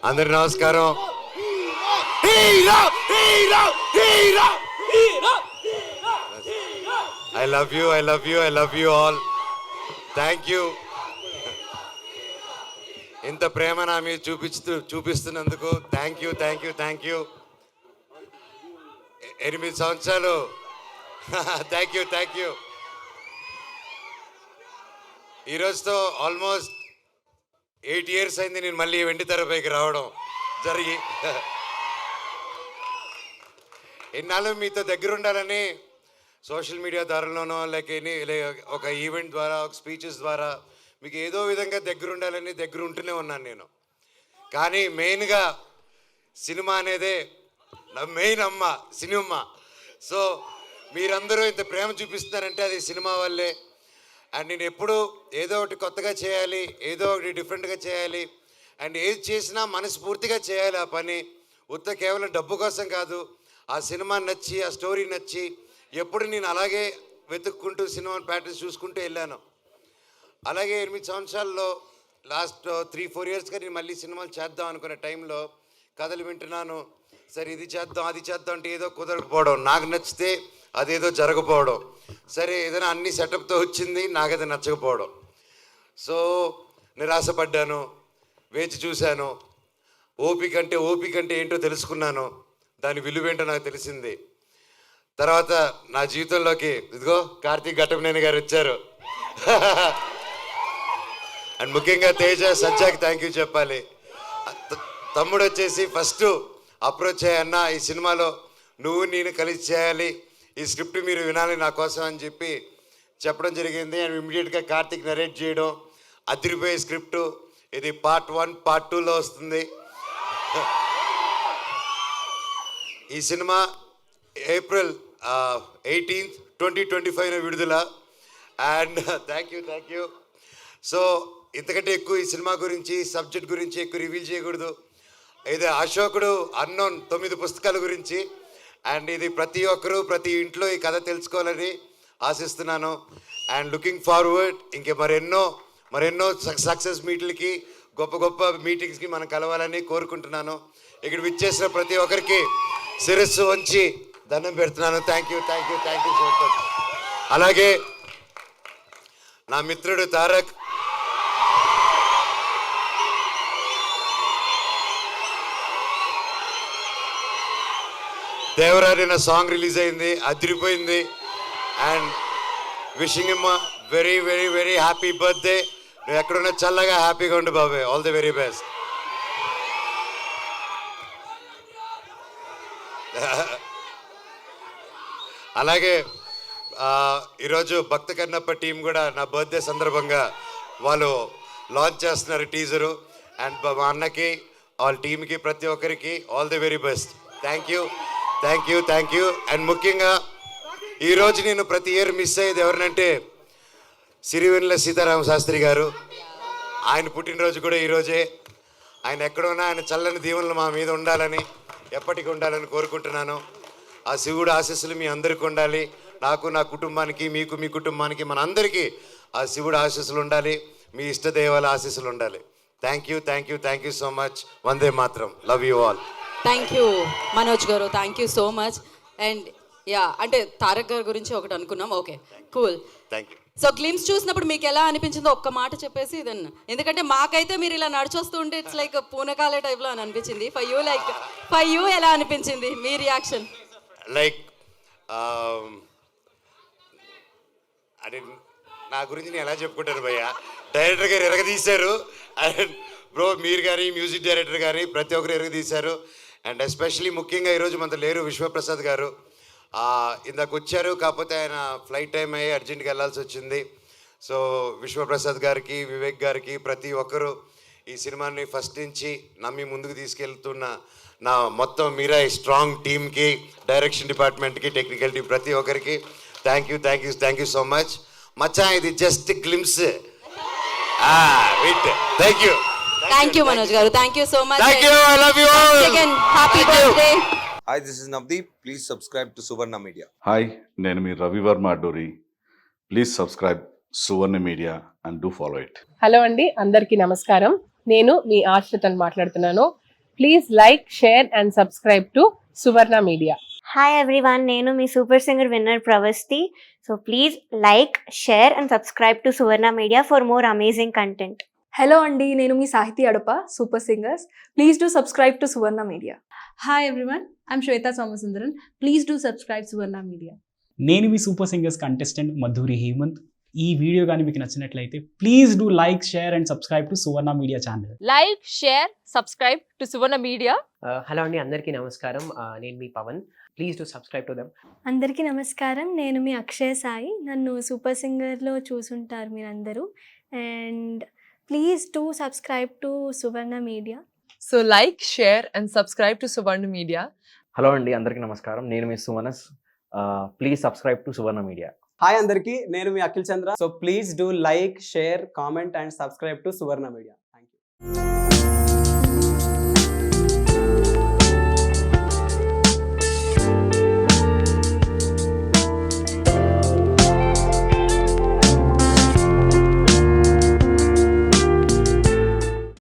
అందరి నమస్కారం. I love you all. Thank you. ఇంత ప్రేమ నా మీద చూపిస్తున్నందుకు థ్యాంక్ యూ. 8 సంవత్సరాలు థ్యాంక్ యూ. ఈరోజుతో ఆల్మోస్ట్ 8 years అయింది నేను మళ్ళీ వెండి తెరపైకి రావడం జరిగి. ఎన్నాళ్ళు మీతో దగ్గర ఉండాలని సోషల్ మీడియా ద్వారాలోనో ఒక ఈవెంట్ ద్వారా ఒక స్పీచెస్ ద్వారా మీకు ఏదో విధంగా దగ్గర ఉండాలని దగ్గర ఉంటూనే ఉన్నాను నేను. కానీ మెయిన్గా సినిమా అనేదే నా మెయిన్ అమ్మ సినిమా. సో మీరందరూ ఇంత ప్రేమ చూపిస్తున్నారంటే అది సినిమా వల్లే. అండ్ నేను ఎప్పుడు ఏదో ఒకటి కొత్తగా చేయాలి, ఏదో ఒకటి డిఫరెంట్గా చేయాలి, అండ్ ఏది చేసినా మనస్ఫూర్తిగా చేయాలి ఆ పని. కేవలం డబ్బు కోసం కాదు. ఆ సినిమా నచ్చి, ఆ స్టోరీ నచ్చి ఎప్పుడు నేను అలాగే వెతుక్కుంటూ సినిమా ప్యాటర్న్స్ చూసుకుంటూ వెళ్ళాను. అలాగే 8 సంవత్సరాల్లో లాస్ట్ 3-4 yearsగా నేను మళ్ళీ సినిమాలు చేద్దాం అనుకునే టైంలో కథలు వింటున్నాను. సరే ఇది చేద్దాం అది చేద్దాం అంటే ఏదో కుదరకపోవడం, నాకు నచ్చితే అదేదో జరగకపోవడం, సరే ఏదైనా అన్ని సెటప్తో వచ్చింది నాకు అది నచ్చకపోవడం. సో నిరాశపడ్డాను, వేచి చూశాను. ఓపిక అంటే ఏంటో తెలుసుకున్నాను, దాని విలువేంటో నాకు తెలిసింది. తర్వాత నా జీవితంలోకి ఇదిగో కార్తీక్ ఘట్టమనేని గారు వచ్చారు. అండ్ ముఖ్యంగా తేజ సజ్జాకి థ్యాంక్ యూ చెప్పాలి. తమ్ముడు వచ్చేసి ఫస్ట్ అప్రోచ్ అయ్యన్న, ఈ సినిమాలో నువ్వు నేను కలిసి చేయాలి, ఈ స్క్రిప్ట్ మీరు వినాలి నా కోసం అని చెప్పి చెప్పడం జరిగింది. అండ్ ఇమ్మీడియట్గా కార్తీక్ నరేట్ చేయడం, అదిరిపోయే స్క్రిప్టు. ఇది Part 1, Part 2లో వస్తుంది. ఈ సినిమా April 18th, 2025 విడుదల. And thank you. సో ఇంతకంటే ఎక్కువ ఈ సినిమా గురించి, సబ్జెక్ట్ గురించి ఎక్కువ రివీల్ చేయకూడదు. ఇది అశోకుడు అన్నోన్ 9 పుస్తకాల గురించి. అండ్ ఇది ప్రతి ఒక్కరూ ప్రతి ఇంట్లో ఈ కథ తెలుసుకోవాలని ఆశిస్తున్నాను. అండ్ లుకింగ్ ఫార్వర్డ్ ఇంకే మరెన్నో సక్సెస్ మీట్లకి, గొప్ప మీటింగ్స్కి మనం కలవాలని కోరుకుంటున్నాను. ఇక్కడ విచ్చేసిన ప్రతి ఒక్కరికి శిరస్సు వంచి దండం పెడుతున్నాను. Thank you so much. అలాగే నా మిత్రుడు తారక్, దేవరారి నా సాంగ్ రిలీజ్ అయింది, అదిరిపోయింది. And wishing him very happy birthday. నువ్వు ఎక్కడున్నా చల్లగా హ్యాపీగా ఉండు బాబాయ్. All the very best. అలాగే ఈరోజు భక్త కన్నప్ప టీం కూడా నా బర్త్డే సందర్భంగా వాళ్ళు లాంచ్ చేస్తున్నారు టీజరు. అండ్ మా అన్నకి, వాళ్ళ టీంకి, ప్రతి ఒక్కరికి all the very best. Thank you. And ముఖ్యంగా ఈరోజు నేను ప్రతి ఇయర్ మిస్ అయ్యేది ఎవరినంటే సిరివెన్నెల సీతారామ శాస్త్రి గారు. ఆయన పుట్టినరోజు కూడా ఈరోజే. ఆయన ఎక్కడున్నా ఆయన చల్లని దీవెనలు మా మీద ఉండాలని, ఎప్పటికీ ఉండాలని కోరుకుంటున్నాను. ఆ శివుడు ఆశీస్సులు మీ అందరికీ ఉండాలి. నాకు, నా కుటుంబానికి, మీకు, మీ కుటుంబానికి, మన అందరికీ ఆ శివుడు ఆశీస్సులు ఉండాలి. మీ ఇష్టదేవాల ఆశీస్సులు ఉండాలి. Thank you so much. వందే మాత్రం. Love you all. Thank you Manoj garu, thank you so much. And అంటే తారక్ గారి గురించి ఒకటి అనుకున్నాం. Okay, cool. Thank you. So glimpse చూసినప్పుడు మీకు ఎలా అనిపించిందో ఒక్క మాట చెప్పేసి దెన్, ఎందుకంటే మాకైతే మీరు ఇలా నడిచొస్తూ ఉంటే ఇట్స్ లైక్ పూనకాలే టైప్లో అని అనిపించింది. ఫర్ యూ ఎలా అనిపించింది మీ రియాక్షన్? లైక్ అంటే నా గురించి నేను ఎలా చెప్పుకుంటాను భయ్య. డైరెక్టర్ గారు ఎరగదీశారు. అండ్ బ్రో మీరు కానీ, మ్యూజిక్ డైరెక్టర్ కానీ ప్రతి ఒక్కరు ఎరగదీశారు. అండ్ ఎస్పెషలీ ముఖ్యంగా ఈరోజు మనతో లేరు విశ్వప్రసాద్ గారు. ఇందాక వచ్చారు, కాకపోతే ఆయన ఫ్లైట్ టైం అయ్యి అర్జెంట్గా వెళ్ళాల్సి వచ్చింది. సో విశ్వప్రసాద్ గారికి, వివేక్ గారికి, ప్రతి ఒక్కరు ఈ సినిమాని ఫస్ట్ నుంచి నమ్మి ముందుకు తీసుకెళ్తున్న నా మొత్తం మీరా స్ట్రాంగ్ టీమ్కి, డైరెక్షన్ డిపార్ట్మెంట్కి, టెక్నికల్ టీం, ప్రతి ఒక్కరికి థ్యాంక్ యూ సో మచ్. మచ్చా ఇది just glimpse. Thank you Manoj garu, thank you so much. I love you all. Again, happy birthday. Hi, this is Navdeep. Please subscribe to Suvarna Media. Hi, నేను మీ Ravivarma Adduri. Please subscribe Suvarna media and do follow it. Hello అండి, అందరికీ నమస్కారం. నేను మీ ఆశ్రితని మాట్లాడుతున్నాను. Please like, share and subscribe to Suvarna Media. Hi everyone, నేను మీ super singer winner Pravasti. So please like, share and subscribe to Suvarna media for more amazing content. Hello అండి, నేను మీ Sahithi Adapa, super singers. Please do subscribe to Suvarna media. Hi everyone, I'm Shweta Somasundaran. Please do subscribe Suvarna media. నేను మీ super singers contestant Madhuri Hemanth. ఈ video కానీ మీకు నచ్చినట్లయితే please do like, share and subscribe to Suvarna media channel. Like, share, subscribe to Suvarna media. Hello అండి, అందరికీ నమస్కారం. నేను మీ Pavan. Please to subscribe to them. అందరికీ నమస్కారం, నేను మీ అక్షయ్ సాయి. నన్ను సూపర్ సింగర్లో చూసుంటారు మీరందరూ. And please to subscribe to Suvarna media. So like, share and subscribe to Suvarna media. Hello అండి, అందరికీ నమస్కారం. నేను మీ Suvanas. Please subscribe to Suvarna media. Hi అందరికీ, నేను మీ Akhil Chandra. So please do like, share, comment and subscribe to Suvarna media. Thank you.